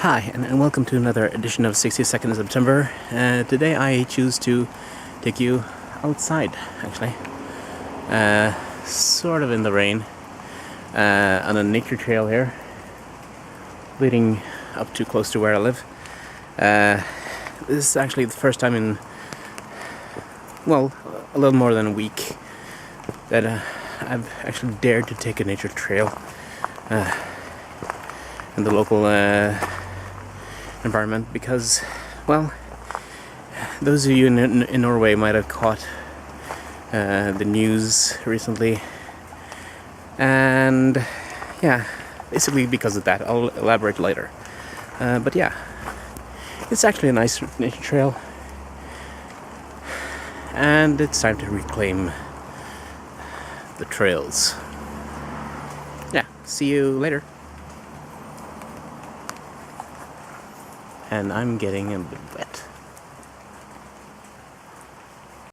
Hi, and welcome to another edition of 62nd of September. Today I choose to take you outside, actually. Sort of in the rain, on a nature trail here, leading up to close to where I live. This is actually the first time in, well, a little more than a week that I've actually dared to take a nature trail in the local environment, because, well, those of you in Norway might have caught the news recently, and yeah, basically because of that. I'll elaborate later, but yeah, it's actually a nice nature trail, and it's time to reclaim the trails. Yeah, see you later. And I'm getting a bit wet.